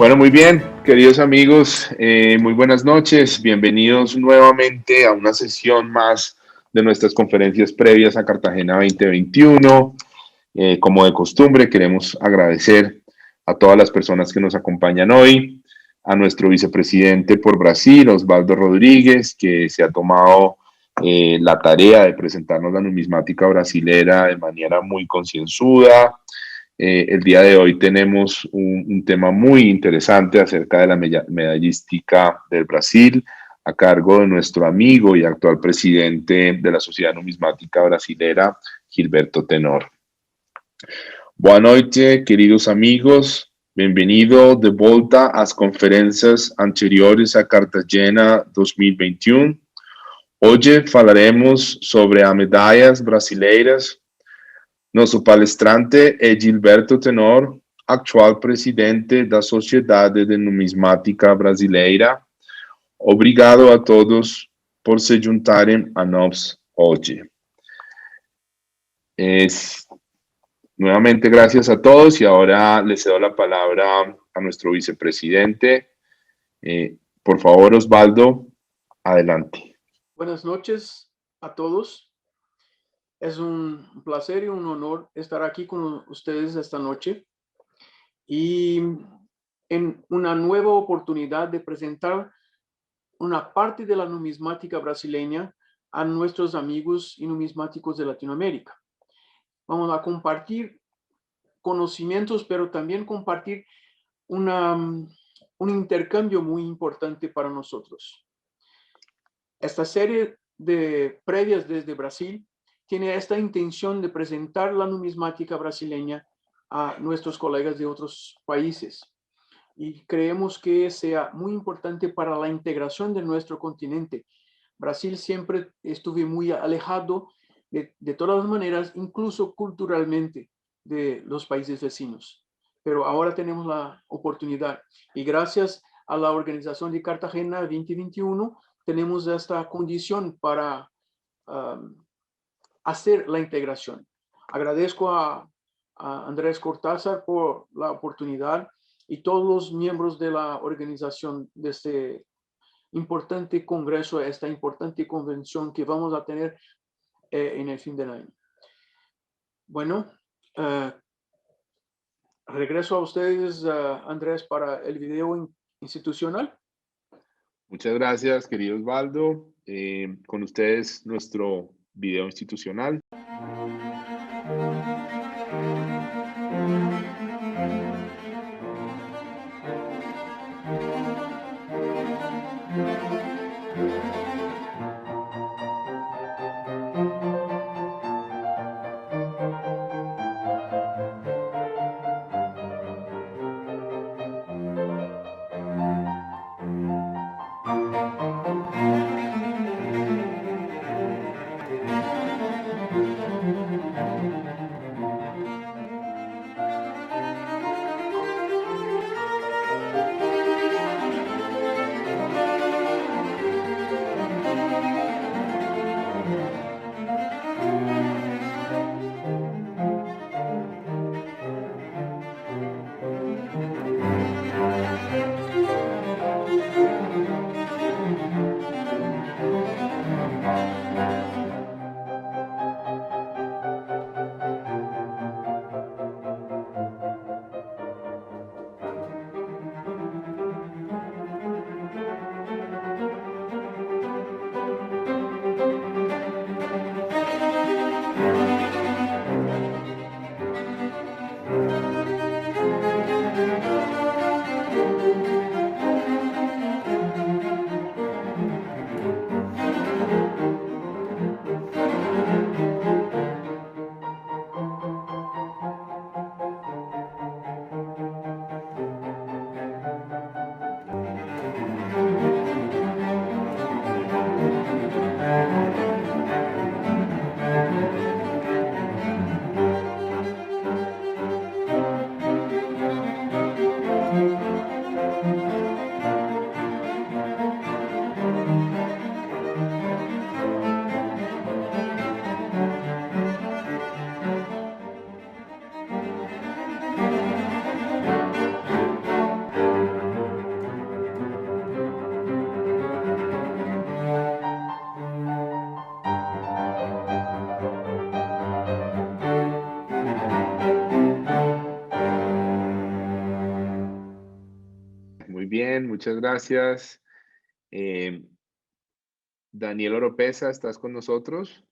Bueno, muy bien, queridos amigos, muy buenas noches. Bienvenidos nuevamente a una sesión más de nuestras conferencias previas a Cartagena 2021. Como de costumbre, queremos agradecer a todas las personas que nos acompañan hoy, a nuestro vicepresidente por Brasil, Osvaldo Rodríguez, que se ha tomado la tarea de presentarnos la numismática brasilera de manera muy concienzuda. El día de hoy tenemos un tema muy interesante acerca de la medallística del Brasil, a cargo de nuestro amigo y actual presidente de la Sociedad Numismática Brasilera, Gilberto Tenor. Boa noite, queridos amigos. Bem-vindo de volta às conferências anteriores a Cartagena 2021. Hoje falaremos sobre as medalhas brasileiras. Nosso palestrante é Gilberto Tenor, actual presidente da Sociedade de Numismática Brasileira. Obrigado a todos por se juntarem a nós hoje. Nuevamente, gracias a todos y ahora le cedo la palabra a nuestro vicepresidente. Por favor, Osvaldo, adelante. Buenas noches a todos. Es un placer y un honor estar aquí con ustedes esta noche y en una nueva oportunidad de presentar una parte de la numismática brasileña a nuestros amigos y numismáticos de Latinoamérica. Vamos a compartir conocimientos, pero también compartir un intercambio muy importante para nosotros. Esta serie de previas desde Brasil tiene esta intención de presentar la numismática brasileña a nuestros colegas de otros países. Y creemos que sea muy importante para la integración de nuestro continente. Brasil siempre estuvo muy alejado de todas las maneras, incluso culturalmente, de los países vecinos. Pero ahora tenemos la oportunidad. Y gracias a la organización de Cartagena 2021, tenemos esta condición para hacer la integración. Agradezco a Andrés Cortázar por la oportunidad y todos los miembros de la organización de este importante congreso, esta importante convención que vamos a tener en el fin del año. Bueno, regreso a ustedes, Andrés, para el video institucional. Muchas gracias, querido Osvaldo. Con ustedes nuestro video institucional. muchas gracias. Eh, Daniel Oropesa, ¿estás con nosotros?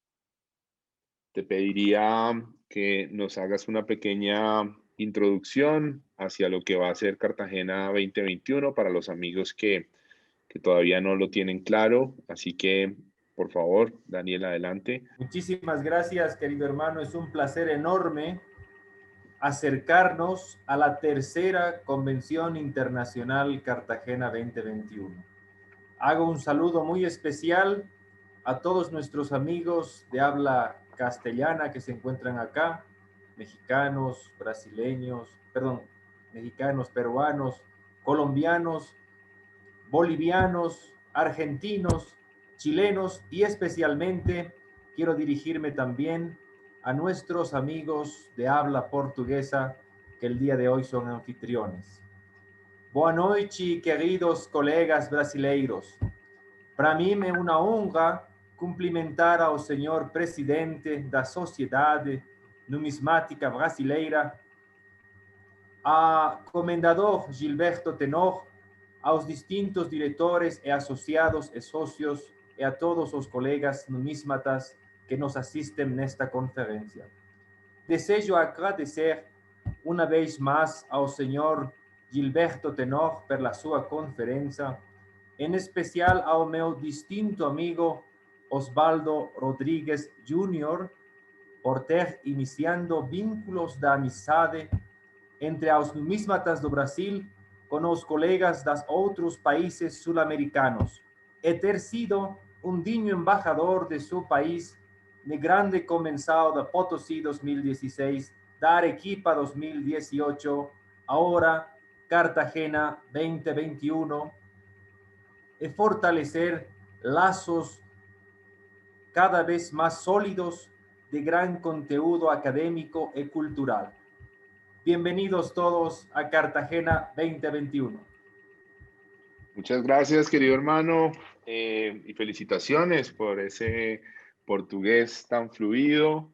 Te pediría que nos hagas una pequeña introducción hacia lo que va a ser Cartagena 2021 para los amigos que todavía no lo tienen claro. Así que, por favor, Daniel, adelante. Muchísimas gracias, querido hermano. Es un placer enorme acercarnos a la tercera Convención Internacional Cartagena 2021. Hago un saludo muy especial a todos nuestros amigos de habla castellana que se encuentran acá, mexicanos, brasileños, perdón, mexicanos, peruanos, colombianos, bolivianos, argentinos, chilenos y especialmente quiero dirigirme también a nuestros amigos de habla portuguesa que el día de hoy son anfitriones. Boa noite, queridos colegas brasileiros. Para mim é uma honra cumprimentar ao senhor presidente da Sociedade Numismática Brasileira, a comendador Gilberto Tenor, aos distintos diretores e associados e sócios e a todos os colegas numismatas que nos assistem nesta conferência. Desejo agradecer uma vez mais ao senhor Gilberto Tenor pela sua conferência, em especial ao meu distinto amigo Osvaldo Rodrigues Jr., por ter iniciando vínculos de amizade entre os numismatas do Brasil com os colegas dos outros países sul-americanos e ter sido um digno embaixador de seu país na grande convenção da Potosí 2016, da Arequipa 2018, agora Cartagena 2021, e fortalecer laços cada vez mais sólidos de gran conteúdo académico y cultural. Bienvenidos todos a Cartagena 2021. Muchas gracias, querido hermano, y felicitaciones por ese portugués tan fluido.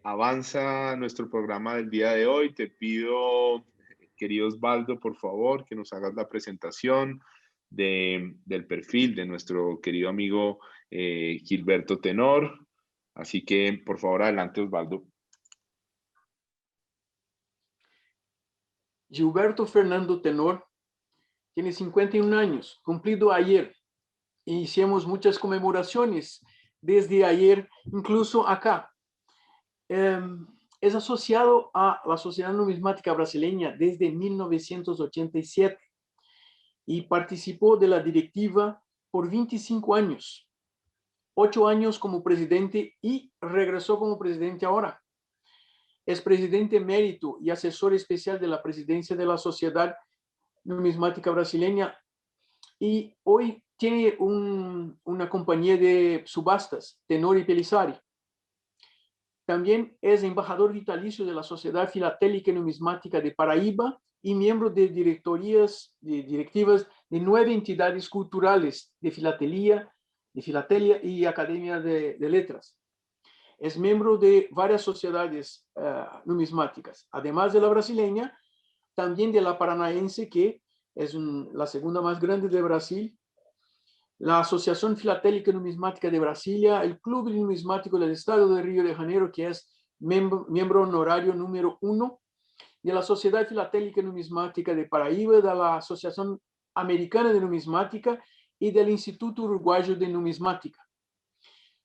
Avanza nuestro programa del día de hoy. Te pido, querido Osvaldo, por favor, que nos hagas la presentación del perfil de nuestro querido amigo Gilberto Tenor. Así que, por favor, adelante, Osvaldo. Gilberto Fernando Tenor tiene 51 años, cumplido ayer. E hicimos muchas conmemoraciones desde ayer, incluso acá. Es asociado a la Sociedad Numismática Brasileña desde 1987 y participó de la directiva por 25 años, 8 años como presidente y regresó como presidente ahora. Es presidente emérito y asesor especial de la presidencia de la Sociedad Numismática Brasileña y hoy tiene una compañía de subastas, Tenor y Pelissari. También es embajador vitalicio de la Sociedad Filatélica y Numismática de Paraíba y miembro de directivas de 9 entidades culturales de filatelia y Academia de Letras. Es miembro de varias sociedades numismáticas, además de la brasileña, también de la paranaense, que es la segunda más grande de Brasil, la Asociación Filatélica y Numismática de Brasilia, el Club Numismático del Estado de Río de Janeiro, que es miembro honorario número 1, de la Sociedad Filatélica y Numismática de Paraíba, de la Asociación Americana de Numismática y del Instituto Uruguayo de Numismática.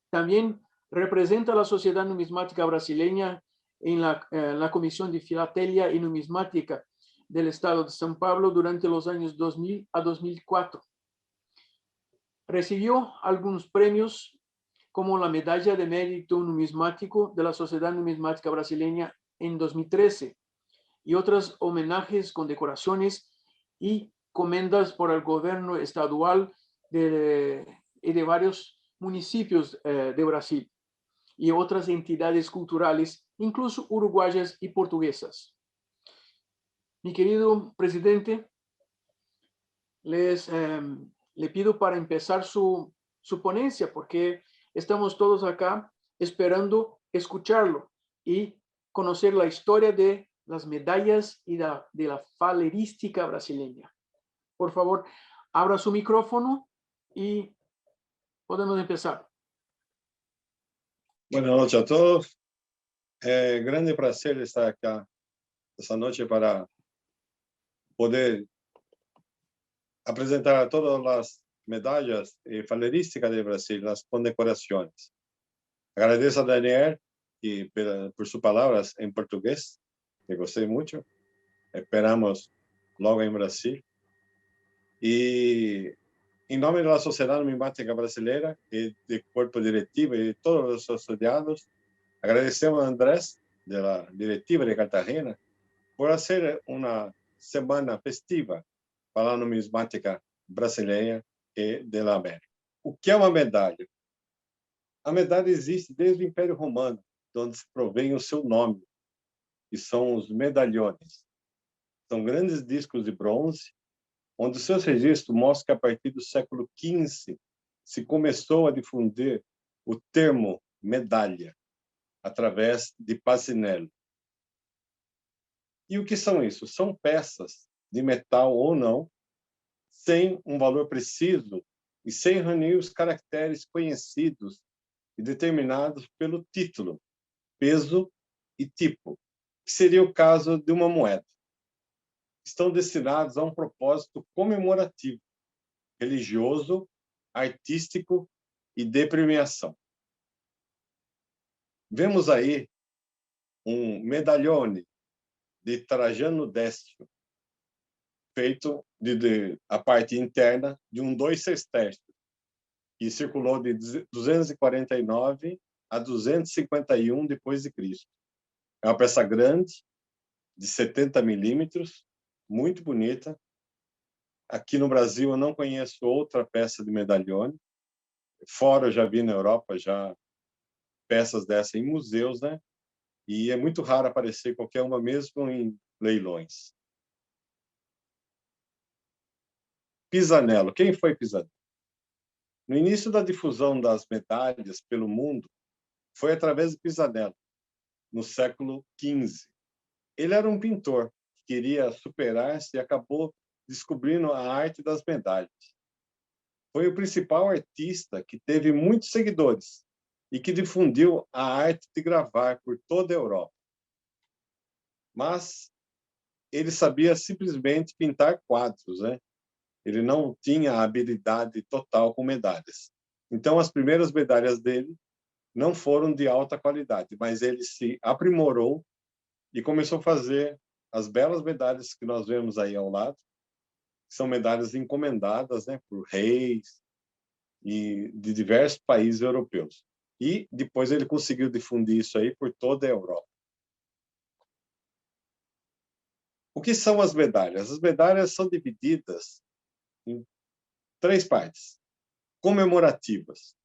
También representa a la Sociedad Numismática Brasileña en la Comisión de Filatelia y Numismática del Estado de São Paulo durante los años 2000 a 2004. Recibió algunos premios como la Medalla de Mérito Numismático de la Sociedad Numismática Brasileña en 2013 y otros homenajes, condecoraciones y comendas por el gobierno estadual y de varios municipios de Brasil y otras entidades culturales, incluso uruguayas y portuguesas. Mi querido presidente, le pido para empezar su ponencia, porque estamos todos acá esperando escucharlo y conocer la historia de las medallas y de la falerística brasileña. Por favor, abra su micrófono y podemos empezar. Buenas noches a todos. Grande prazer estar acá esta noche para poder apresentar todas las medallas falerísticas de Brasil, las condecoraciones. Agradeço a Daniel por sus palabras en portugués, que gostei mucho. Esperamos logo em Brasil. E em nome da Sociedade Numismática Brasileira e do corpo diretivo e de todos os associados, agradecemos a Andrés, da diretiva de Cartagena, por fazer uma semana festiva para a numismática brasileira e da América. O que é uma medalha? A medalha existe desde o Império Romano, de onde se provém o seu nome, que são os medalhões. São grandes discos de bronze, onde seus registros mostram que a partir do século XV se começou a difundir o termo medalha, através de Pasinello. E o que são isso? São peças de metal ou não, sem um valor preciso e sem reunir os caracteres conhecidos e determinados pelo título, peso e tipo, que seria o caso de uma moeda. Estão destinados a um propósito comemorativo, religioso, artístico e de premiação. Vemos aí um medalhone de Trajano Décio, feito de a parte interna de um 2 sextércios, que circulou de 249 a 251 depois de Cristo. É uma peça grande, de 70 milímetros, muito bonita. Aqui no Brasil eu não conheço outra peça de medalhone. Fora eu já vi na Europa já peças dessa em museus, né? E é muito raro aparecer qualquer uma, mesmo em leilões. Pisanello. Quem foi Pisanello? No início da difusão das medalhas pelo mundo, foi através de Pisanello, no século XV. Ele era um pintor que queria superar-se e acabou descobrindo a arte das medalhas. Foi o principal artista que teve muitos seguidores e que difundiu a arte de gravar por toda a Europa. Mas ele sabia simplesmente pintar quadros, né? Ele não tinha a habilidade total com medalhas. Então, as primeiras medalhas dele não foram de alta qualidade, mas ele se aprimorou e começou a fazer as belas medalhas que nós vemos aí ao lado, que são medalhas encomendadas, né, por reis e de diversos países europeus. E depois ele conseguiu difundir isso aí por toda a Europa. O que são as medalhas? As medalhas são divididas em 3 partes comemorativas,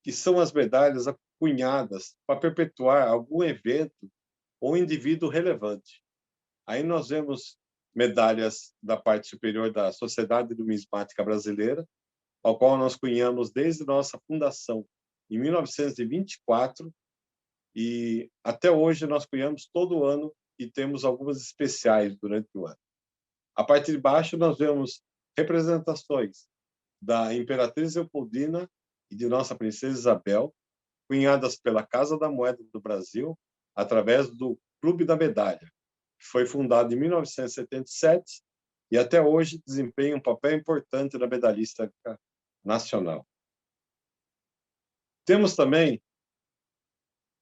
que são as medalhas cunhadas para perpetuar algum evento ou indivíduo relevante. Aí nós vemos medalhas da parte superior da Sociedade Numismática Brasileira, ao qual nós cunhamos desde nossa fundação em 1924, e até hoje nós cunhamos todo ano e temos algumas especiais durante o ano. A parte de baixo nós vemos representações da Imperatriz Leopoldina e de nossa Princesa Isabel, cunhadas pela Casa da Moeda do Brasil, através do Clube da Medalha, que foi fundado em 1977 e até hoje desempenha um papel importante na medalhística nacional. Temos também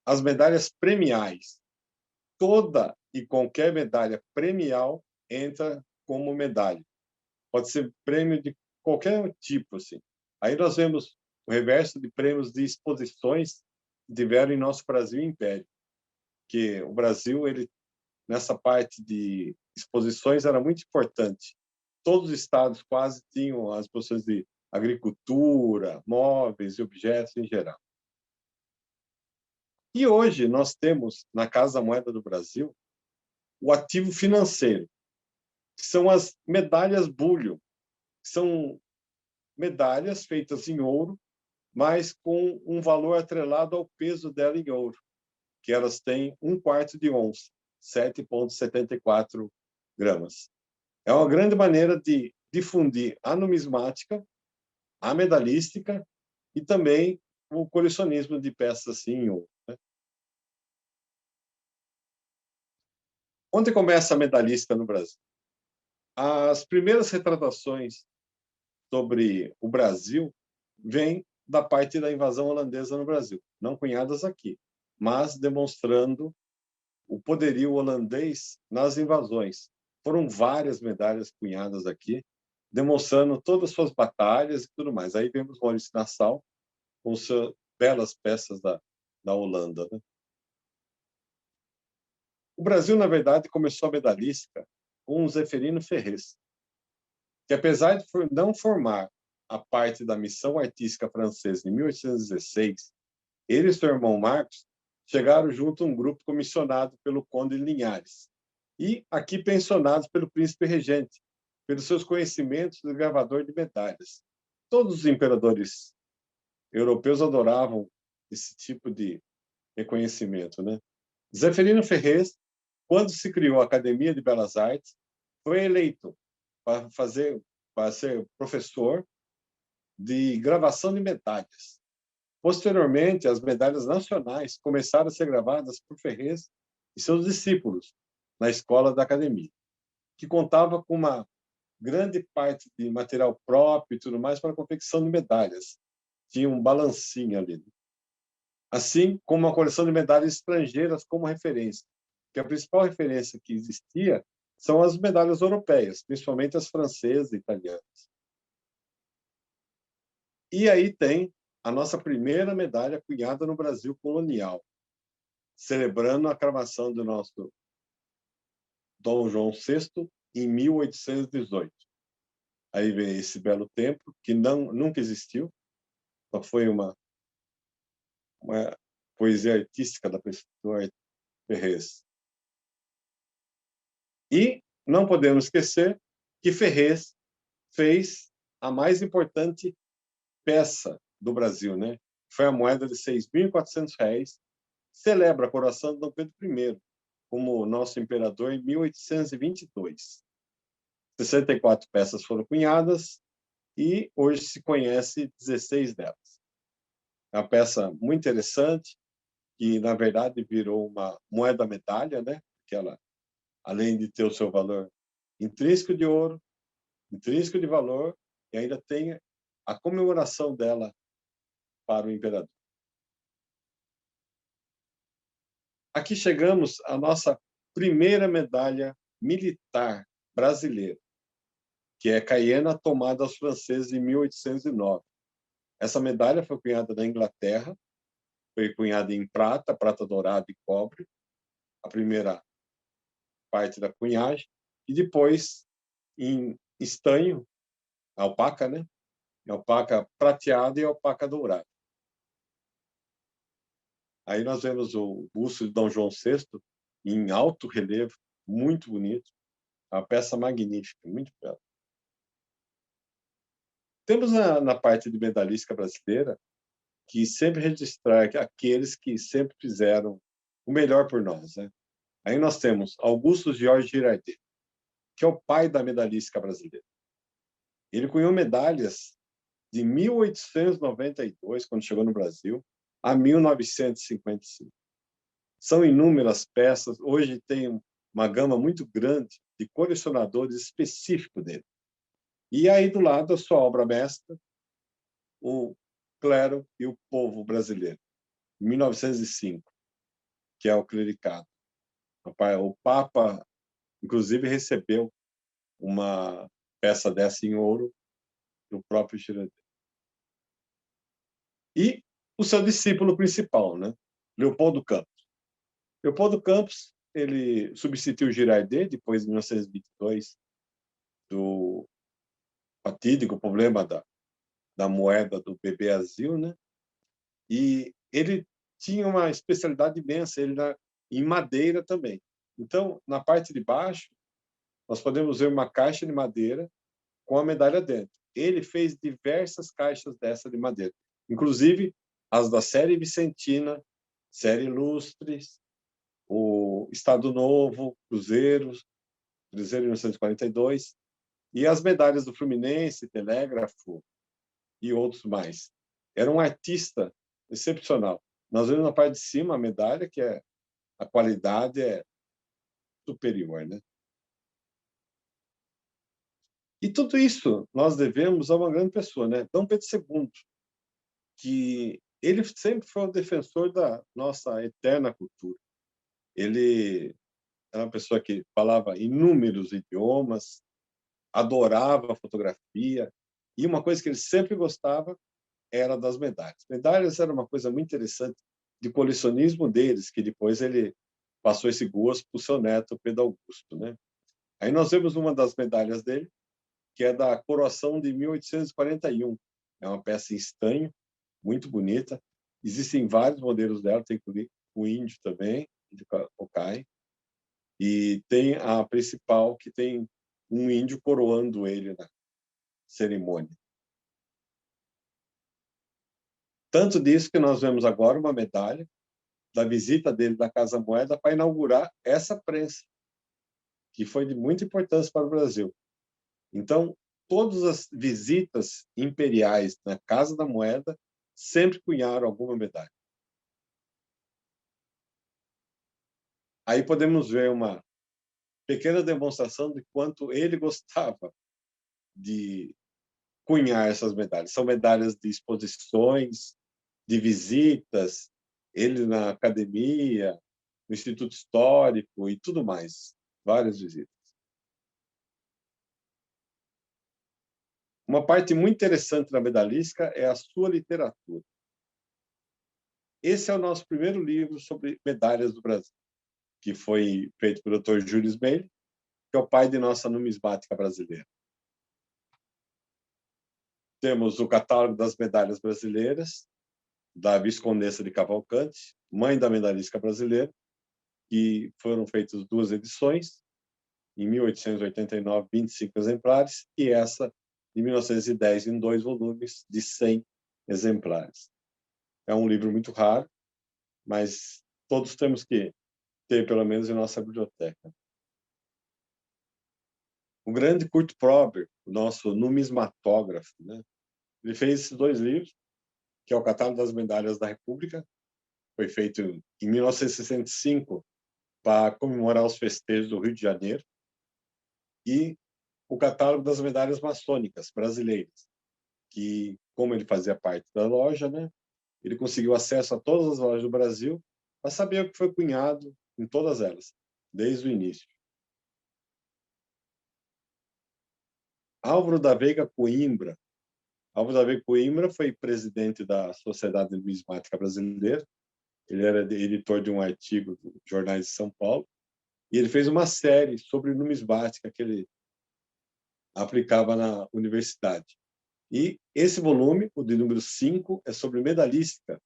as medalhas premiais. Toda e qualquer medalha premial entra como medalha. Pode ser prêmio de qualquer tipo, assim. Aí nós vemos o reverso de prêmios de exposições que tiveram em nosso Brasil Império, que o Brasil, ele nessa parte de exposições era muito importante. Todos os estados quase tinham as exposições de agricultura, móveis e objetos em geral. E hoje nós temos na Casa da Moeda do Brasil o ativo financeiro, que são as medalhas bullion, que são medalhas feitas em ouro, mas com um valor atrelado ao peso dela em ouro, que elas têm 1/4 de onça, 7,74 gramas. É uma grande maneira de difundir a numismática, a medalística e também o colecionismo de peças assim em ouro, né? Onde começa a medalística no Brasil? As primeiras retratações sobre o Brasil vêm da parte da invasão holandesa no Brasil, não cunhadas aqui, mas demonstrando o poderio holandês nas invasões. Foram várias medalhas cunhadas aqui, demonstrando todas as suas batalhas e tudo mais. Aí vemos Maurício Nassau com suas belas peças da Holanda, né? O Brasil, na verdade, começou a medalística com o Zeferino Ferrez, que apesar de não formar a parte da missão artística francesa em 1816, ele e seu irmão Marcos chegaram junto a um grupo comissionado pelo Conde Linhares e aqui pensionados pelo príncipe regente, pelos seus conhecimentos de gravador de medalhas. Todos os imperadores europeus adoravam esse tipo de reconhecimento, né? Zeferino Ferrez, quando se criou a Academia de Belas Artes, foi eleito para ser professor de gravação de medalhas. Posteriormente, as medalhas nacionais começaram a ser gravadas por Ferrez e seus discípulos na escola da academia, que contava com uma grande parte de material próprio e tudo mais para a confecção de medalhas. Tinha um balancinho ali. Assim como uma coleção de medalhas estrangeiras como referência, que a principal referência que existia são as medalhas europeias, principalmente as francesas e italianas. E aí tem a nossa primeira medalha cunhada no Brasil colonial, celebrando a cravação do nosso Dom João VI em 1818. Aí vem esse belo templo, que nunca existiu, só foi uma poesia artística da pessoa Ferrez. E não podemos esquecer que Ferrez fez a mais importante peça do Brasil, né? Foi a moeda de R$6.400, celebra a coroação de Dom Pedro I como nosso imperador em 1822. 64 peças foram cunhadas e hoje se conhece 16 delas. É uma peça muito interessante, que na verdade virou uma moeda medalha, né? Que ela, além de ter o seu valor intrínseco de ouro, intrínseco de valor, e ainda tem a comemoração dela para o imperador. Aqui chegamos à nossa primeira medalha militar brasileira, que é Cayena, tomada aos franceses em 1809. Essa medalha foi cunhada na Inglaterra, foi cunhada em prata, prata dourada e cobre, a primeira parte da cunhagem, e depois em estanho, alpaca, né? Alpaca prateada e alpaca dourada. Aí nós vemos o busto de Dom João VI em alto relevo, muito bonito, uma peça magnífica, muito bela. Temos na parte de medalhística brasileira que sempre registrar aqueles que sempre fizeram o melhor por nós, né? Aí nós temos Augusto Jorge Girardet, que é o pai da medalhística brasileira. Ele cunhou medalhas de 1892, quando chegou no Brasil, a 1955. São inúmeras peças. Hoje tem uma gama muito grande de colecionadores específicos dele. E aí, do lado, a sua obra mestra, o Clero e o Povo Brasileiro, 1905, que é o Clericado. O Papa, inclusive, recebeu uma peça dessa em ouro do próprio Girardet. E o seu discípulo principal, né? Leopoldo Campos. Leopoldo Campos, ele substituiu Girardet depois de 1922, do fatídico problema da moeda do bebê Azil, né? E ele tinha uma especialidade imensa, em madeira também. Então, na parte de baixo, nós podemos ver uma caixa de madeira com a medalha dentro. Ele fez diversas caixas dessa de madeira, inclusive as da série Vicentina, série Ilustres, o Estado Novo, Cruzeiro em 1942. E as medalhas do Fluminense, Telégrafo e outros mais. Era um artista excepcional. Nós vemos na parte de cima a medalha, que a qualidade é superior, né? E tudo isso nós devemos a uma grande pessoa, né? Dom Pedro II, que ele sempre foi o defensor da nossa eterna cultura. Ele era uma pessoa que falava inúmeros idiomas, adorava fotografia, e uma coisa que ele sempre gostava era das medalhas. Medalhas era uma coisa muito interessante de colecionismo deles, que depois ele passou esse gosto para o seu neto, Pedro Augusto, né? Aí nós vemos uma das medalhas dele, que é da coroação de 1841. É uma peça em estanho, muito bonita. Existem vários modelos dela, tem o índio também, de Cocai, e tem a principal, que tem um índio coroando ele na cerimônia. Tanto disso que nós vemos agora uma medalha da visita dele da Casa Moeda para inaugurar essa prensa, que foi de muita importância para o Brasil. Então, todas as visitas imperiais na Casa da Moeda sempre cunharam alguma medalha. Aí podemos ver uma pequena demonstração de quanto ele gostava de cunhar essas medalhas. São medalhas de exposições, de visitas, ele na academia, no Instituto Histórico e tudo mais, várias visitas. Uma parte muito interessante da medalística é a sua literatura. Esse é o nosso primeiro livro sobre medalhas do Brasil, que foi feito pelo Dr. Júlio Smeili, que é o pai de nossa numismática brasileira. Temos o catálogo das medalhas brasileiras, da Viscondessa de Cavalcante, mãe da medalística brasileira, que foram feitas 2 edições, em 1889, 25 exemplares, e essa, em 1910, em 2 volumes de 100 exemplares. É um livro muito raro, mas todos temos que ter, pelo menos, em nossa biblioteca. O grande Kurt Prober, o nosso numismatógrafo, né? Ele fez esses 2 livros, que é o Catálogo das Medalhas da República, foi feito em 1965 para comemorar os festejos do Rio de Janeiro, e o Catálogo das Medalhas Maçônicas Brasileiras, que, como ele fazia parte da loja, né, ele conseguiu acesso a todas as lojas do Brasil para saber o que foi cunhado em todas elas, desde o início. Álvaro da Veiga Coimbra. Álvaro da Veiga Coimbra foi presidente da Sociedade Numismática Brasileira. Ele era editor de um artigo do Jornais de São Paulo. E ele fez uma série sobre numismática que ele aplicava na universidade. E esse volume, o de número 5, é sobre medalística,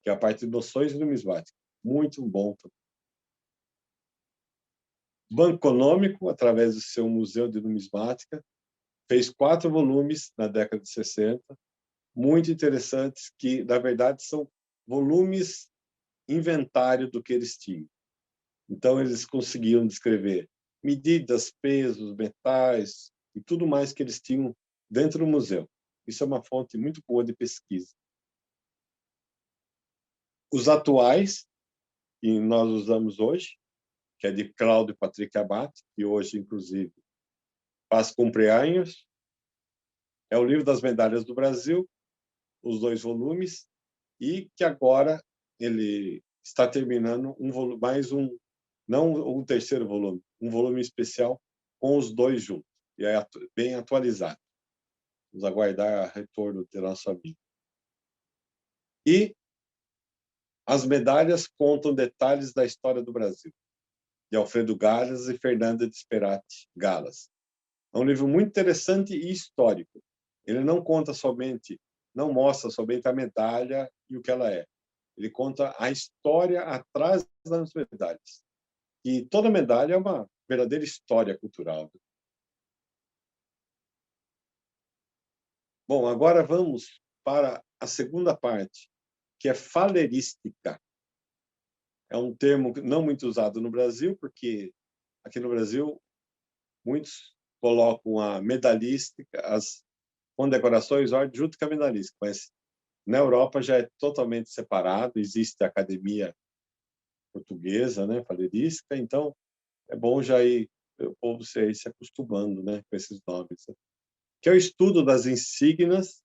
que é a parte de noções de numismática. Muito bom. Banco Econômico, através do seu Museu de Numismática, fez 4 volumes na década de 60, muito interessantes, que, na verdade, são volumes inventário do que eles tinham. Então, eles conseguiam descrever medidas, pesos, metais e tudo mais que eles tinham dentro do museu. Isso é uma fonte muito boa de pesquisa. Os atuais, que nós usamos hoje, que é de Cláudio Patrick Abate, que hoje, inclusive, faz cumpleaños, é o Livro das Medalhas do Brasil, os 2 volumes, e que agora ele está terminando mais um, não um terceiro volume, um volume especial com os 2 juntos, e é bem atualizado. Vamos aguardar o retorno do nosso amigo. E as medalhas contam detalhes da história do Brasil, de Alfredo Galas e Fernanda de Sperati Galas. É um livro muito interessante e histórico. Ele não conta somente, não mostra somente a medalha e o que ela é. Ele conta a história atrás das medalhas. E toda medalha é uma verdadeira história cultural. Bom, agora vamos para a segunda parte, que é falerística. É um termo não muito usado no Brasil, porque aqui no Brasil muitos colocam a medalhística, as condecorações ordem junto com a medalhística, mas na Europa já é totalmente separado, existe a academia portuguesa, né, falerística, então é bom já ir o povo se acostumando, né, com esses nomes, né? Que é o estudo das insígnias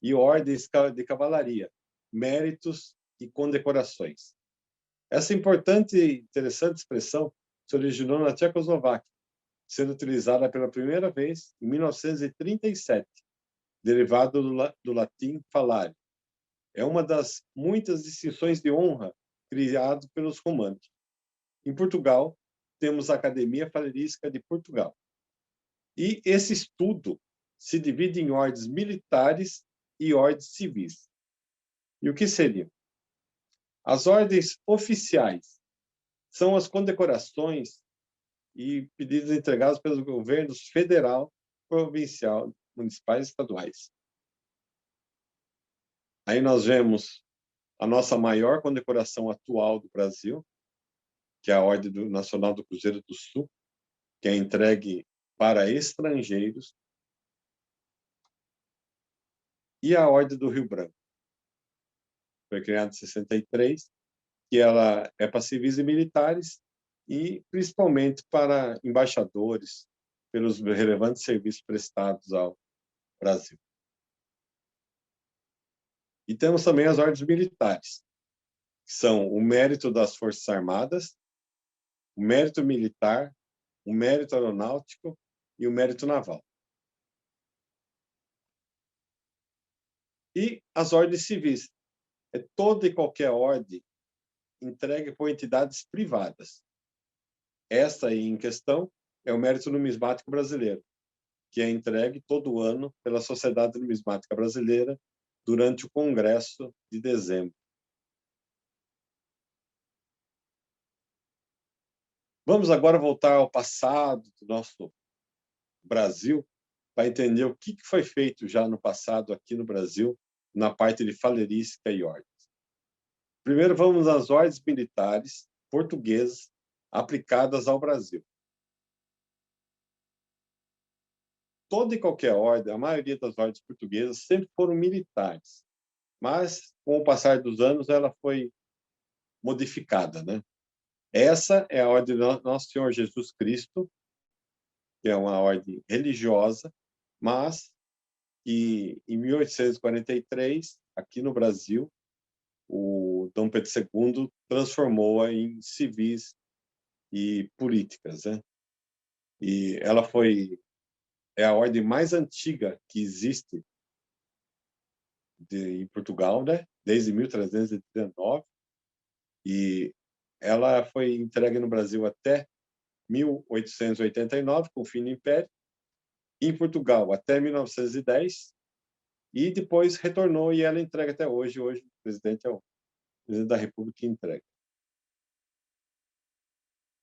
e ordens de cavalaria, méritos e condecorações. Essa importante e interessante expressão se originou na Tchecoslováquia, sendo utilizada pela primeira vez em 1937, derivado do latim falare. É uma das muitas distinções de honra criadas pelos romanos. Em Portugal, temos a Academia Falerística de Portugal. E esse estudo se divide em ordens militares e ordens civis. E o que seriam? As ordens oficiais são as condecorações e pedidos entregados pelos governos federal, provincial, municipais e estaduais. Aí nós vemos a nossa maior condecoração atual do Brasil, que é a Ordem Nacional do Cruzeiro do Sul, que é entregue para estrangeiros, e a Ordem do Rio Branco. Foi criada em 63, que ela é para civis e militares e principalmente para embaixadores, pelos relevantes serviços prestados ao Brasil. E temos também as ordens militares, que são o mérito das Forças Armadas, o mérito militar, o mérito aeronáutico e o mérito naval. E as ordens civis. É toda e qualquer ordem entregue por entidades privadas. Esta aí em questão é o Mérito Numismático Brasileiro, que é entregue todo ano pela Sociedade Numismática Brasileira durante o Congresso de dezembro. Vamos agora voltar ao passado do nosso Brasil para entender o que foi feito já no passado aqui no Brasil na parte de falerística e ordens. Primeiro vamos às ordens militares portuguesas aplicadas ao Brasil. Toda e qualquer ordem, a maioria das ordens portuguesas sempre foram militares, mas com o passar dos anos ela foi modificada, né? Essa é a ordem do Nosso Senhor Jesus Cristo, que é uma ordem religiosa, mas que em 1843, aqui no Brasil, o Dom Pedro II transformou-a em civis e políticas, né? E ela é a ordem mais antiga que existe em Portugal, né? Desde 1319, e ela foi entregue no Brasil até 1889, com o fim do Império, em Portugal até 1910, e depois retornou e ela entrega até hoje. Hoje o presidente é o presidente da República que entrega.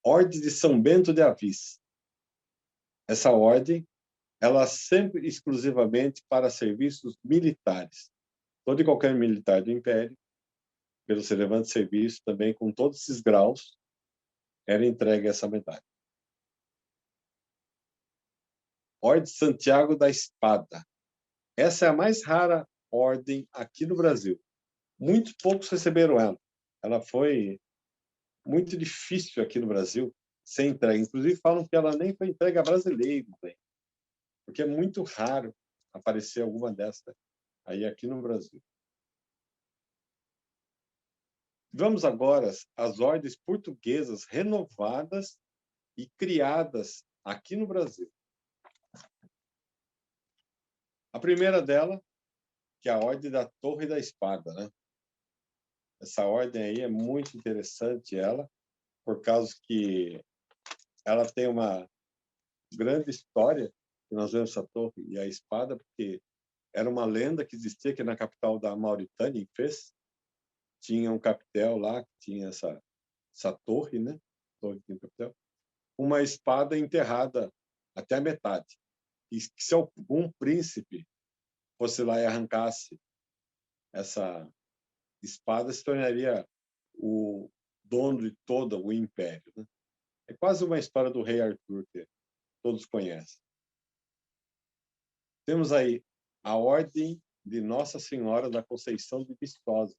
Ordem de São Bento de Avis. Essa ordem, ela sempre exclusivamente para serviços militares. Todo e qualquer militar do Império, pelos relevantes serviços, também com todos esses graus, era entregue essa medalha. Ordem de Santiago da Espada. Essa é a mais rara ordem aqui no Brasil. Muito poucos receberam ela. Ela foi muito difícil aqui no Brasil ser entregue. Inclusive falam que ela nem foi entregue a brasileiros, né? Porque é muito raro aparecer alguma dessas aí aqui no Brasil. Vamos agora às ordens portuguesas renovadas e criadas aqui no Brasil. A primeira dela, que é a Ordem da Torre da Espada, né? Essa ordem aí é muito interessante, ela, por causa que ela tem uma grande história, que nós vemos essa torre e a espada, porque era uma lenda que existia aqui na capital da Mauritânia, em Fez. Tinha um capitel lá, que tinha essa torre, né? Torre de capitel. Uma espada enterrada até a metade. E se algum príncipe fosse lá e arrancasse essa espada, se tornaria o dono de todo o império, né? É quase uma história do rei Arthur, que todos conhecem. Temos aí a Ordem de Nossa Senhora da Conceição de Viçosa.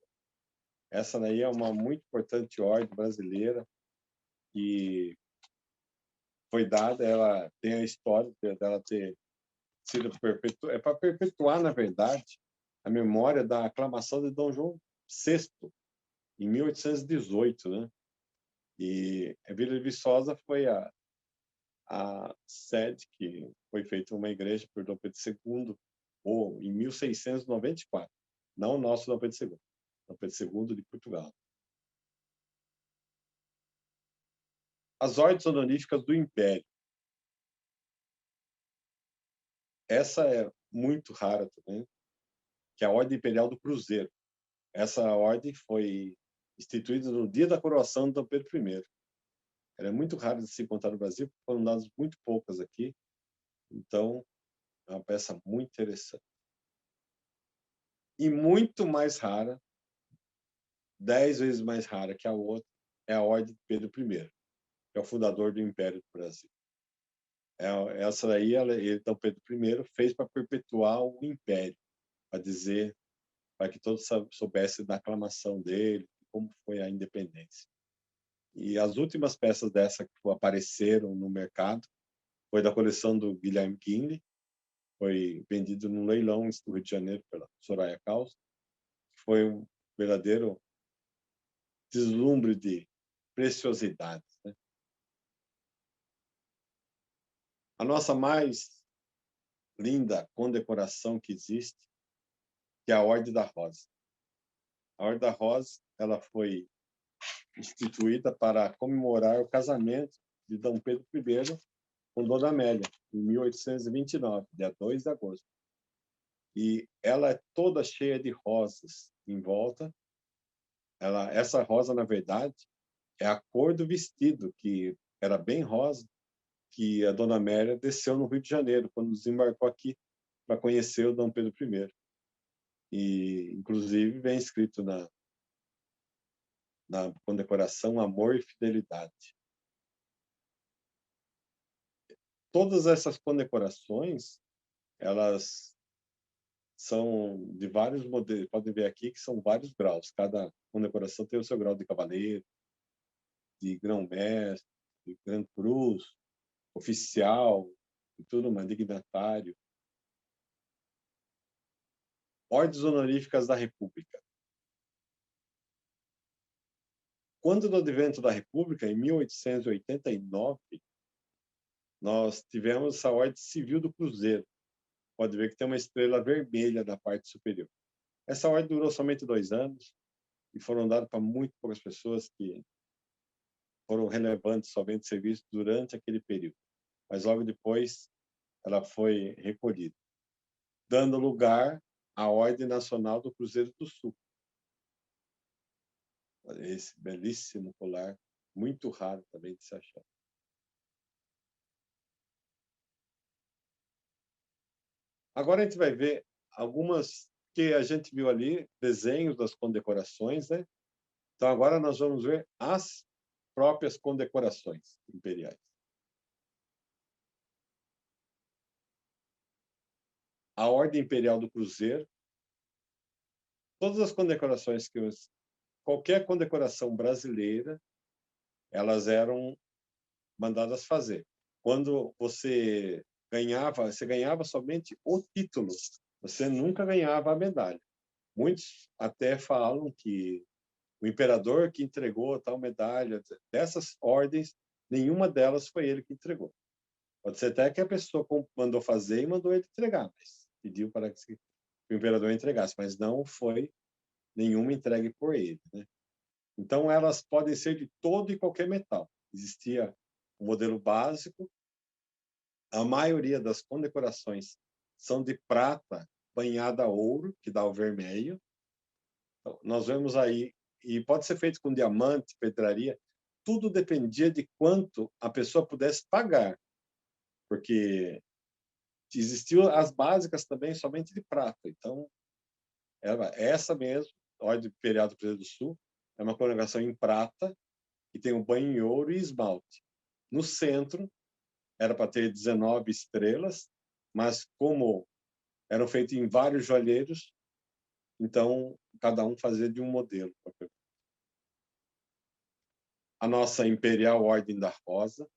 Essa daí é uma muito importante ordem brasileira que foi dada, ela tem a história dela ter sido perpetuada, é para perpetuar, na verdade, a memória da aclamação de Dom João VI, em 1818, né? E a Vila de Viçosa foi a sede que foi feita uma igreja por Dom Pedro II, ou em 1694, não o nosso Dom Pedro II, Dom Pedro II de Portugal. As ordens honoríficas do Império. Essa é muito rara também, que é a Ordem Imperial do Cruzeiro. Essa ordem foi instituída no dia da coroação de Dom Pedro I. Ela é muito rara de se encontrar no Brasil, porque foram dadas muito poucas aqui. Então, é uma peça muito interessante. E muito mais rara, 10 vezes mais rara que a outra, é a Ordem de Pedro I, que é o fundador do Império do Brasil. Essa daí, Dom Pedro I fez para perpetuar o Império, para dizer, para que todos soubessem da aclamação dele, como foi a independência. E as últimas peças dessa que apareceram no mercado foi da coleção do Guilherme Kinley, foi vendido no leilão do Rio de Janeiro pela Soraya Caos, que foi um verdadeiro deslumbre de preciosidades, né? A nossa mais linda condecoração que existe, que é a Ordem da Rosa. A Ordem da Rosa, ela foi instituída para comemorar o casamento de Dom Pedro I com Dona Amélia, em 1829, dia 2 de agosto. E ela é toda cheia de rosas em volta. Essa rosa, na verdade, é a cor do vestido, que era bem rosa, que a Dona Amélia desceu no Rio de Janeiro, quando desembarcou aqui para conhecer o Dom Pedro I. E, inclusive, vem escrito na condecoração Amor e Fidelidade. Todas essas condecorações, elas são de vários modelos. Podem ver aqui que são vários graus. Cada condecoração tem o seu grau de cavaleiro, de grão-mestre, de Gran Cruz, oficial, e tudo mais, dignatário. Ordens honoríficas da República. Quando do advento da República, em 1889, nós tivemos essa Ordem Civil do Cruzeiro. Pode ver que tem uma estrela vermelha na parte superior. Essa ordem durou somente 2 anos e foram dados para muito poucas pessoas que foram relevantes somente serviço durante aquele período. Mas logo depois ela foi recolhida, dando lugar à Ordem Nacional do Cruzeiro do Sul. Esse belíssimo colar, muito raro também de se achar. Agora a gente vai ver algumas que a gente viu ali, desenhos das condecorações, né? Então agora nós vamos ver as próprias condecorações imperiais. A Ordem Imperial do Cruzeiro. Todas as condecorações qualquer condecoração brasileira, elas eram mandadas fazer. Quando você ganhava somente o título, você nunca ganhava a medalha. Muitos até falam que o imperador que entregou tal medalha, dessas ordens, nenhuma delas foi ele que entregou. Pode ser até que a pessoa mandou fazer e mandou ele entregar, mas pediu para que o imperador entregasse, mas não foi nenhuma entregue por ele, né? Então, elas podem ser de todo e qualquer metal. Existia o modelo básico. A maioria das condecorações são de prata banhada a ouro, que dá o vermelho. Então, nós vemos aí, e pode ser feito com diamante, pedraria, tudo dependia de quanto a pessoa pudesse pagar, porque existiam as básicas também somente de prata. Então, era essa mesmo, a Ordem Imperial do Cruzeiro do Sul, é uma condecoração em prata, que tem um banho em ouro e esmalte. No centro, era para ter 19 estrelas, mas como eram feitos em vários joalheiros, então cada um fazia de um modelo. A nossa Imperial Ordem da Rosa,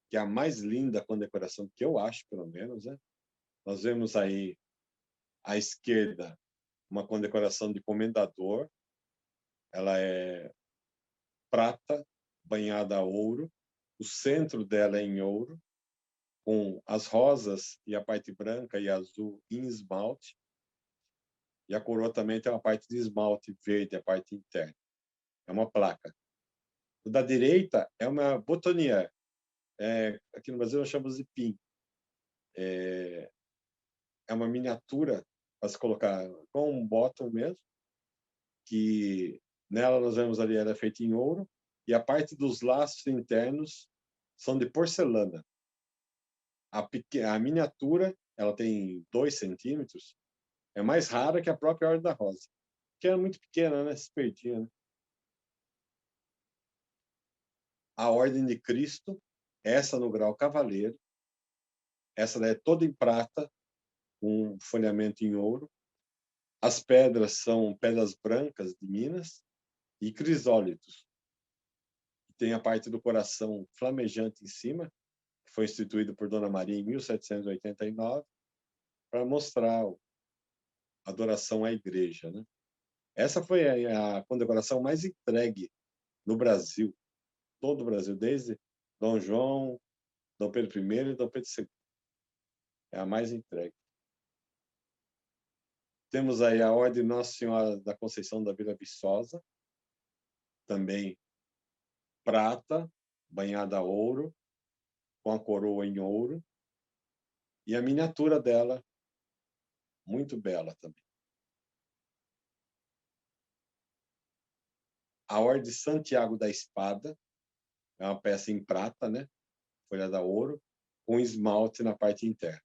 que é a mais linda condecoração que eu acho, pelo menos, né? Nós vemos aí à esquerda uma condecoração de comendador. Ela é prata banhada a ouro. O centro dela é em ouro, com as rosas e a parte branca e azul em esmalte. E a coroa também tem uma parte de esmalte verde, a parte interna. É uma placa. O da direita é uma boutonnière. Aqui no Brasil nós chamamos de pin. É uma miniatura para se colocar com um bottom mesmo, que nela nós vemos ali, ela é feita em ouro, e a parte dos laços internos são de porcelana. A miniatura, ela tem 2 centímetros, é mais rara que a própria Ordem da Rosa, que é muito pequena, né? Se perdia, né? A Ordem de Cristo, essa no grau cavaleiro, essa é toda em prata, com folhamento em ouro. As pedras são pedras brancas de Minas e crisólitos. Tem a parte do coração flamejante em cima, que foi instituído por Dona Maria em 1789, para mostrar a adoração à igreja, né? Essa foi a condecoração mais entregue no Brasil, todo o Brasil, desde Dom João, Dom Pedro I e Dom Pedro II. É a mais entregue. Temos aí a Ordem Nossa Senhora da Conceição da Vila Viçosa, também prata, banhada a ouro, com a coroa em ouro, e a miniatura dela, muito bela também. A Ordem Santiago da Espada, é uma peça em prata, né? Folhada a ouro, com esmalte na parte interna.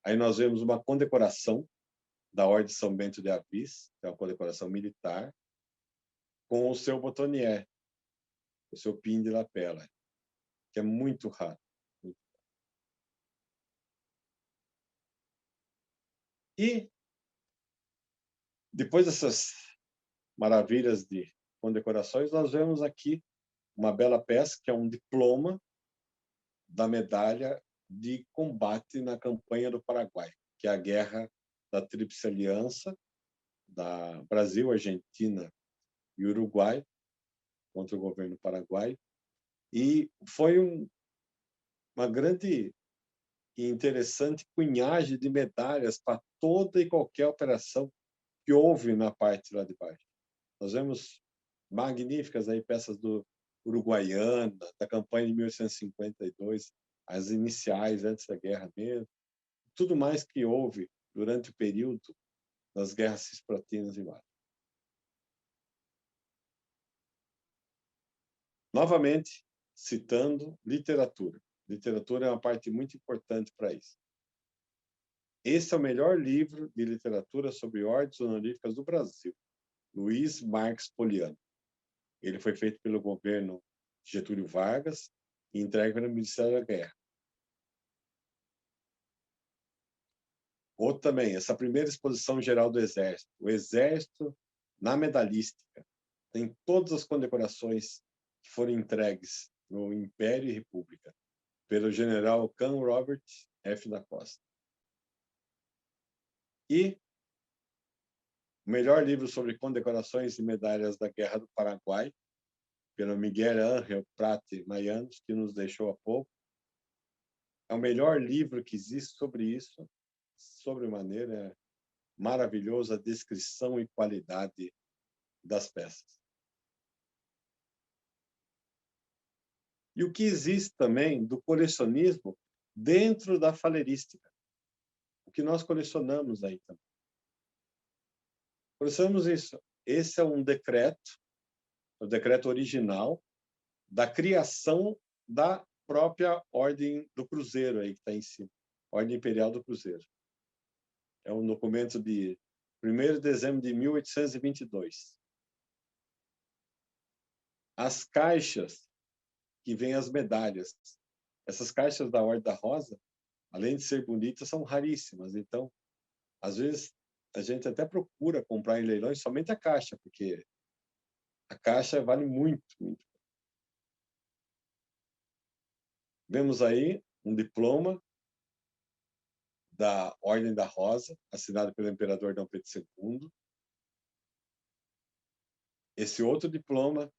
Aí nós vemos uma condecoração da Ordem São Bento de Avis, que é uma condecoração militar, com o seu boutonnière, o seu pin de lapela, que é muito raro. E depois dessas maravilhas de condecorações, nós vemos aqui uma bela peça, que é um diploma da medalha de combate na campanha do Paraguai, que é a Guerra da Tríplice Aliança, da Brasil, Argentina e Uruguai, contra o governo paraguaio. E foi uma grande e interessante cunhagem de medalhas para toda e qualquer operação que houve na parte lá de baixo. Nós vemos magníficas aí peças do Uruguaiana, da campanha de 1852, as iniciais antes da guerra mesmo, tudo mais que houve durante o período das guerras cisplatinas e mais. Novamente, citando literatura. Literatura é uma parte muito importante para isso. Esse é o melhor livro de literatura sobre ordens honoríficas do Brasil, Luiz Marques Poliano. Ele foi feito pelo governo Getúlio Vargas e entregue pelo Ministério da Guerra. Outro também, essa primeira exposição geral do Exército. O Exército na medalhística. Tem todas as condecorações que foram entregues no Império e República pelo general Cam Robert F. da Costa. E o melhor livro sobre condecorações e medalhas da Guerra do Paraguai, pelo Miguel Ángel Prate Mayanos, que nos deixou há pouco. É o melhor livro que existe sobre isso, sobre maneira maravilhosa a descrição e qualidade das peças. E o que existe também do colecionismo dentro da falerística. O que nós colecionamos aí também. Colecionamos isso. Esse é um decreto, o decreto original da criação da própria Ordem do Cruzeiro aí que está em cima. Ordem Imperial do Cruzeiro. É um documento de 1º de dezembro de 1822. as caixas que vêm as medalhas. Essas caixas da Ordem da Rosa, além de ser bonitas, são raríssimas. Então, às vezes, a gente até procura comprar em leilões somente a caixa, porque a caixa vale muito, muito. Vemos aí um diploma da Ordem da Rosa, assinado pelo imperador Dom Pedro II. Esse outro diploma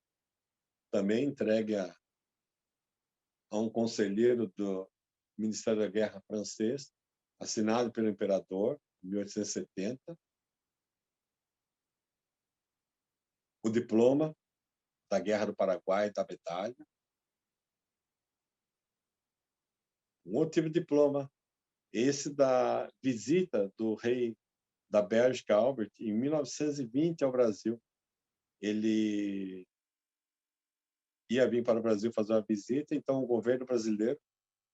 também entregue a um conselheiro do Ministério da Guerra francês, assinado pelo imperador, em 1870. O diploma da Guerra do Paraguai, da medalha. Um outro tipo de diploma, esse da visita do rei da Bélgica, Albert, em 1920 ao Brasil. Ele ia vir para o Brasil fazer uma visita, então o governo brasileiro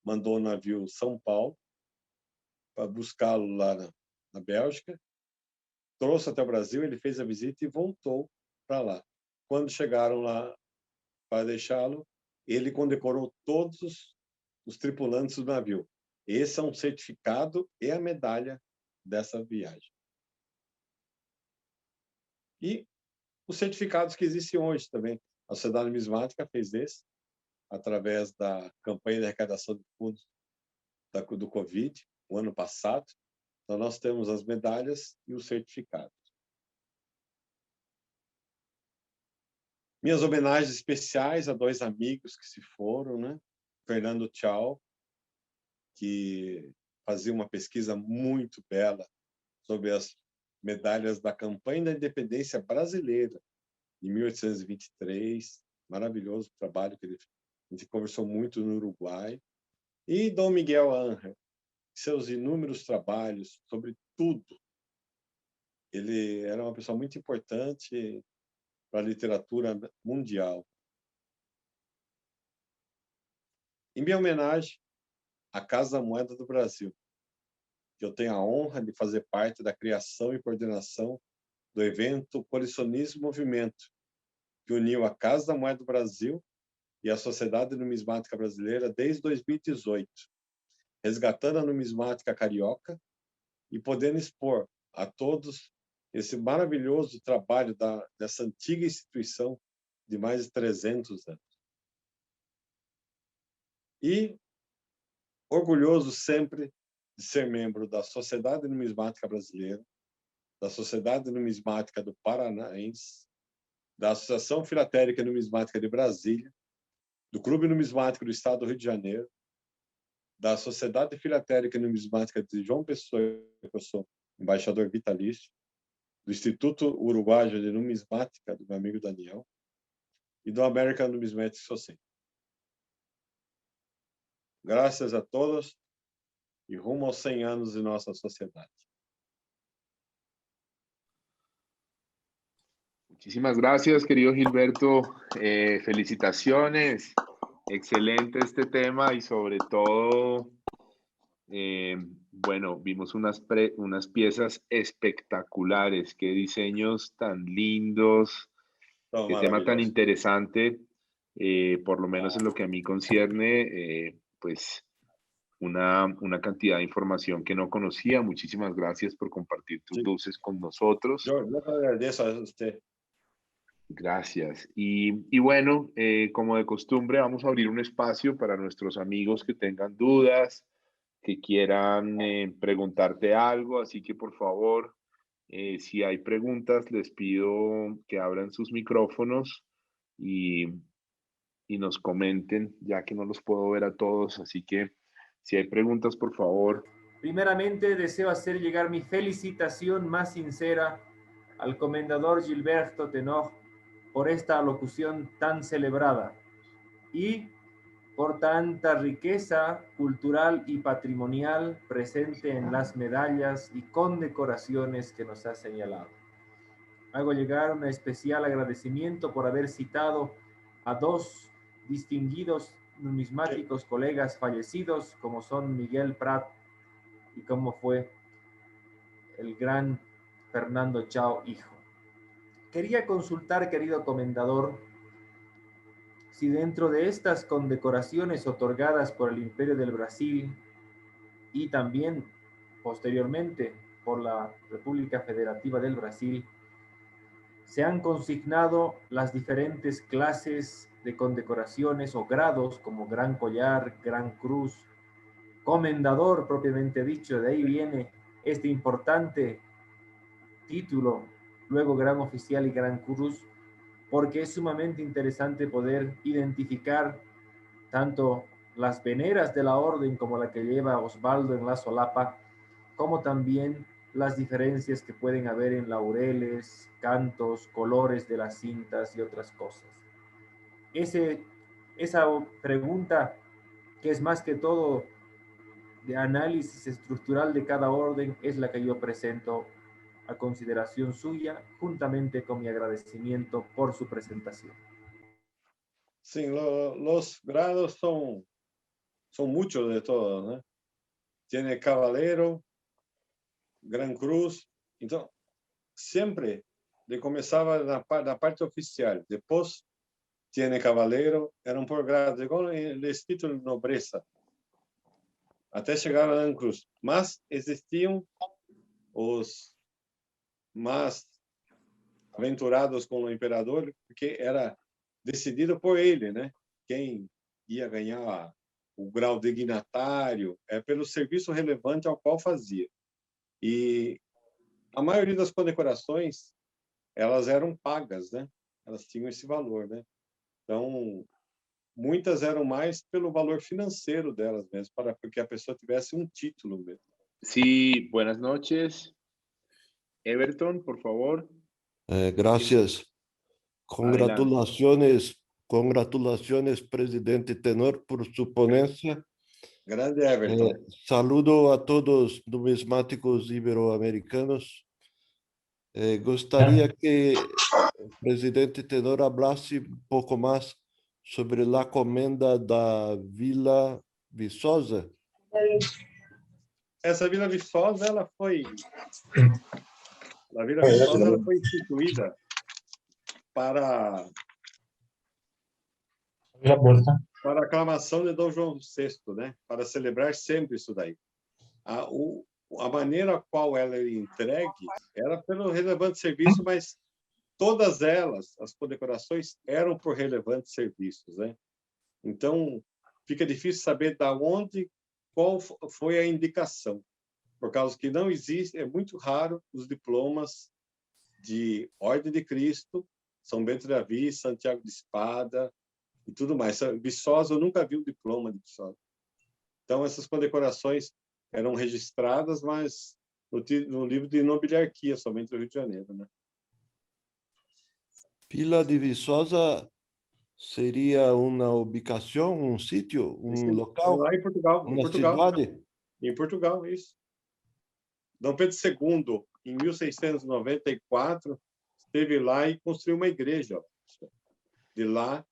mandou o navio São Paulo para buscá-lo lá na Bélgica, trouxe até o Brasil, ele fez a visita e voltou para lá. Quando chegaram lá para deixá-lo, ele condecorou todos os tripulantes do navio. Esse é um certificado e a medalha dessa viagem. E os certificados que existem hoje também. A Sociedade Numismática fez esse, através da campanha de arrecadação de fundos do Covid, o ano passado. Então, nós temos as medalhas e os certificados. Minhas homenagens especiais a dois amigos que se foram, né? Fernando Tchau, que fazia uma pesquisa muito bela sobre as medalhas da campanha da independência brasileira, em 1823. Maravilhoso trabalho que ele fez. A gente conversou muito no Uruguai. E Dom Miguel Ángel, seus inúmeros trabalhos sobre tudo. Ele era uma pessoa muito importante para a literatura mundial. Em minha homenagem à Casa da Moeda do Brasil, que eu tenho a honra de fazer parte da criação e coordenação do evento Colecionismo Movimento, que uniu a Casa da Moeda do Brasil e a Sociedade Numismática Brasileira desde 2018, resgatando a numismática carioca e podendo expor a todos esse maravilhoso trabalho dessa antiga instituição de mais de 300 anos. E orgulhoso sempre de ser membro da Sociedade Numismática Brasileira, da Sociedade Numismática do Paranaense, da Associação Filatérica Numismática de Brasília, do Clube Numismático do Estado do Rio de Janeiro, da Sociedade Filatérica Numismática de João Pessoa, que eu sou embaixador vitalício, do Instituto Uruguaio de Numismática, do meu amigo Daniel, e do American Numismatic Society. Graças a todos e rumo aos 100 anos de nossa sociedade. Muchísimas gracias, querido Gilberto. Felicitaciones. Excelente este tema y sobre todo, bueno, vimos unas piezas espectaculares. Qué diseños tan lindos, qué tema tan interesante. Por lo menos en lo que a mí concierne, pues una cantidad de información que no conocía. Muchísimas gracias por compartir tus luces con nosotros. Yo agradezco a usted. Gracias. Y bueno, como de costumbre, vamos a abrir un espacio para nuestros amigos que tengan dudas, que quieran preguntarte algo. Así que, por favor, si hay preguntas, les pido que abran sus micrófonos y nos comenten, ya que no los puedo ver a todos. Así que, si hay preguntas, por favor. Primeramente, deseo hacer llegar mi felicitación más sincera al comendador Gilberto Tenoch por esta alocución tan celebrada y por tanta riqueza cultural y patrimonial presente en las medallas y condecoraciones que nos ha señalado. Hago llegar un especial agradecimiento por haber citado a dos distinguidos numismáticos colegas fallecidos, como son Miguel Prat y como fue el gran Fernando Chao, hijo. Quería consultar, querido comendador, si dentro de estas condecoraciones otorgadas por el Imperio del Brasil y también posteriormente por la República Federativa del Brasil, se han consignado las diferentes clases de condecoraciones o grados como Gran Collar, Gran Cruz, Comendador propiamente dicho, de ahí viene este importante título, luego Gran Oficial y Gran Cruz, porque es sumamente interesante poder identificar tanto las veneras de la orden como la que lleva Osvaldo en la solapa, como también las diferencias que pueden haber en laureles, cantos, colores de las cintas y otras cosas. Esa pregunta, que es más que todo de análisis estructural de cada orden, es la que yo presento a consideración suya, juntamente con mi agradecimiento por su presentación. Sim, los grados são muitos de todos, né? Tiene Cavaleiro, Gran Cruz. Então, sempre ele começava na parte oficial. Depois, tiene Cavaleiro, era por grado, igual os títulos de nobreza, até chegar a Gran Cruz. Mas existiam os mais aventurados com o imperador, porque era decidido por ele, né? Quem ia ganhar o grau dignatário pelo serviço relevante ao qual fazia. E a maioria das condecorações, elas eram pagas, né? Elas tinham esse valor, né? Então, muitas eram mais pelo valor financeiro delas mesmo, porque a pessoa tivesse um título mesmo. Sí, buenas noches. Everton, por favor. Gracias. Adelante. Congratulaciones, presidente Tenor, por su ponencia. Grande Everton. Saludo a todos numismáticos iberoamericanos. Gostaria que o presidente Tenor hablasse um pouco mais sobre a comenda da Vila Viçosa. Essa Vila Viçosa, ela foi instituída para a aclamação de Dom João VI, né? Para celebrar sempre isso daí. A maneira a qual ela era entregue era pelo relevante serviço, mas todas elas, as condecorações, eram por relevantes serviços, né? Então, fica difícil saber qual foi a indicação, por causa que não existe, é muito raro os diplomas de Ordem de Cristo, São Bento de Avis, Santiago de Espada e tudo mais. Viçosa, eu nunca vi um diploma de Viçosa. Então, essas condecorações eram registradas, mas no livro de nobiliarquia, somente do Rio de Janeiro, né? Vila de Viçosa seria uma ubicação, um sítio, um local? Lá em Portugal. Uma cidade? Em Portugal, isso. Dom Pedro II, em 1694, esteve lá e construiu uma igreja. De lá,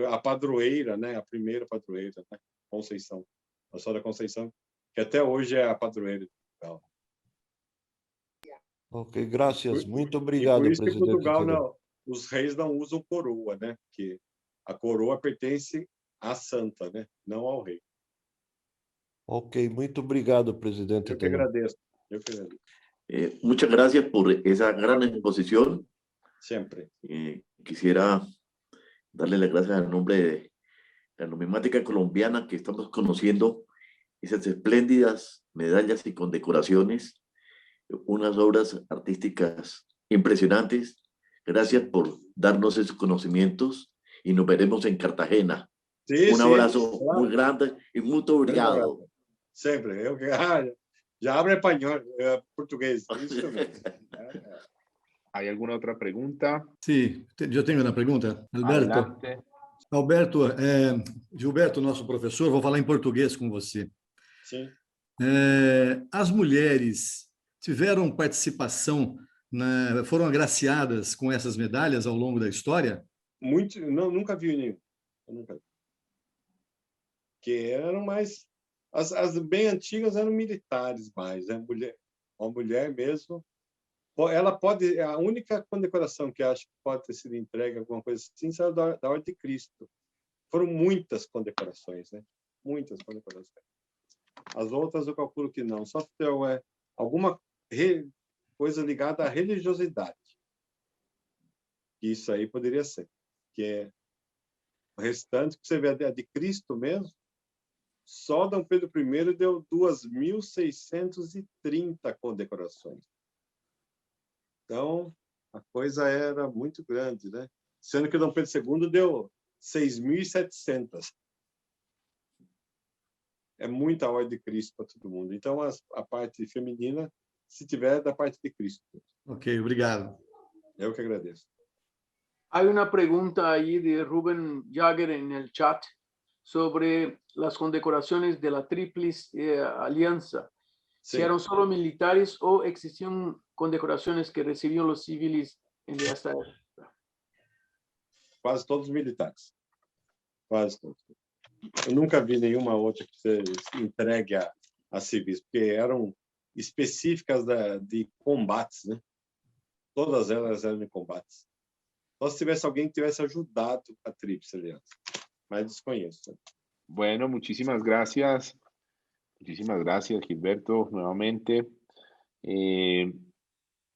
a padroeira, né? A primeira padroeira, né? Conceição. A Senhora Conceição, que até hoje é a padroeira de Portugal. Ok, graças. Muito obrigado, por isso presidente. Que Portugal, os reis não usam coroa, né? Porque a coroa pertence à santa, né? Não ao rei. Ok, muito obrigado, presidente. Eu que agradeço. Muchas gracias por esa gran exposición. Siempre. Quisiera darle las gracias en nombre de la numismática colombiana, que estamos conociendo esas espléndidas medallas y condecoraciones, unas obras artísticas impresionantes. Gracias por darnos esos conocimientos y nos veremos en Cartagena. Sí, un abrazo claro. muy grande y muy obrigado. Sempre. Já hablo espanhol, português. ¿Hay alguna otra pregunta? Sim, eu tenho uma pergunta. Adelante. Alberto, Gilberto, nosso professor, vou falar em português com você. Sim. As mulheres tiveram participação, foram agraciadas com essas medalhas ao longo da história? Não, nunca vi nenhum. Nunca vi. Que eram mais... As bem antigas eram militares mais, né? Uma mulher mesmo. Ela pode... A única condecoração que acho que pode ter sido entregue, alguma coisa assim, é da Ordem de Cristo. foram muitas condecorações, né? Muitas condecorações. As outras eu calculo que não. Só é alguma coisa ligada à religiosidade. Isso aí poderia ser. Que é o restante, que você vê a de Cristo mesmo, só Dom Pedro I deu 2.630 condecorações. Então, a coisa era muito grande, né? Sendo que Dom Pedro II deu 6.700. É muita ordem de Cristo para todo mundo. Então, a parte feminina, se tiver, da parte de Cristo. Ok, obrigado. Eu que agradeço. Hay una pregunta ahí de Rubén Jagger en el chat sobre las condecoraciones de la Tríplice Alianza. Si Sim, eran solo militares o existían condecoraciones que recibieron los civiles en esta época. quase todos militares. Quase todos. Eu nunca vi nenhuma outra que você entregue a civis, porque eram específicas de combates, né? Todas elas eram de combates. Só se tivesse alguém que tivesse ajudado a Tríplice Aliança. Mas desconheço. Bueno, muchísimas gracias. Muchísimas gracias, Gilberto, nuevamente.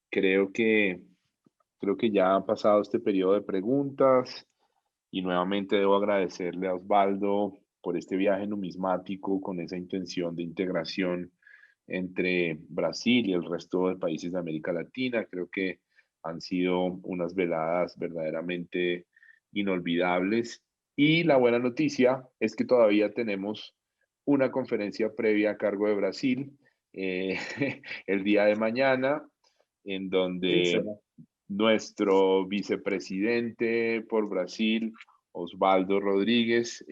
Creo que ya ha pasado este periodo de preguntas y nuevamente debo agradecerle a Osvaldo por este viaje numismático con esa intención de integración entre Brasil y el resto de países de América Latina. Creo que han sido unas veladas verdaderamente inolvidables. Y la buena noticia es que todavía tenemos una conferencia previa a cargo de Brasil el día de mañana, en donde nuestro vicepresidente por Brasil, Osvaldo Rodríguez,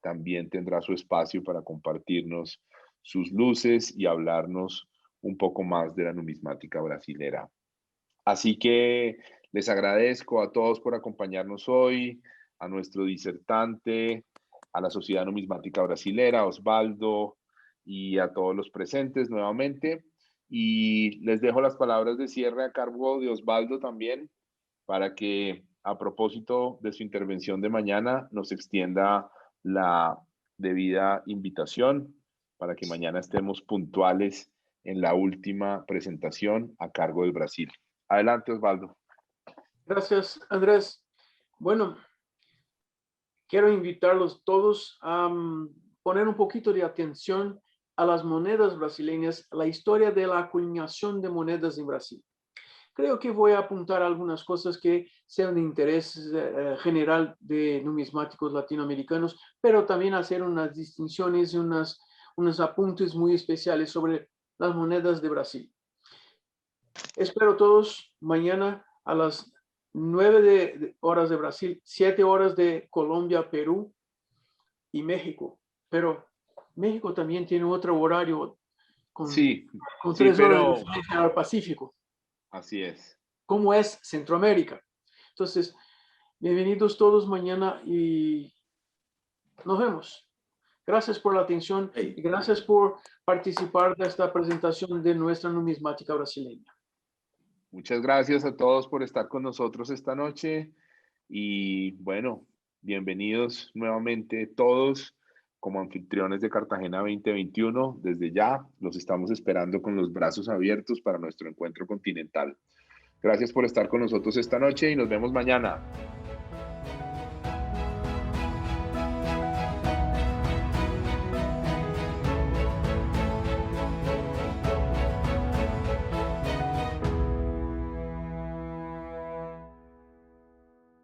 también tendrá su espacio para compartirnos sus luces y hablarnos un poco más de la numismática brasilera. Así que les agradezco a todos por acompañarnos hoy, a nuestro disertante, a la Sociedad Numismática Brasilera, a Osvaldo y a todos los presentes nuevamente. Y les dejo las palabras de cierre a cargo de Osvaldo también, para que a propósito de su intervención de mañana nos extienda la debida invitación para que mañana estemos puntuales en la última presentación a cargo del Brasil. Adelante, Osvaldo. Gracias, Andrés. Bueno, quiero invitarlos todos a poner un poquito de atención a las monedas brasileñas, la historia de la acuñación de monedas en Brasil. Creo que voy a apuntar algunas cosas que sean de interés general de numismáticos latinoamericanos, pero también hacer unas distinciones y unos apuntes muy especiales sobre las monedas de Brasil. Espero todos mañana a las 9 horas de Brasil, 7 horas de Colombia, Perú y México. Pero México también tiene otro horario con 3 horas de diferencia al Pacífico. Así es. Como es Centroamérica. Entonces, bienvenidos todos mañana y nos vemos. Gracias por la atención y gracias por participar de esta presentación de nuestra numismática brasileña. Muchas gracias a todos por estar con nosotros esta noche y bueno, bienvenidos nuevamente todos como anfitriones de Cartagena 2021. Desde ya los estamos esperando con los brazos abiertos para nuestro encuentro continental. Gracias por estar con nosotros esta noche y nos vemos mañana.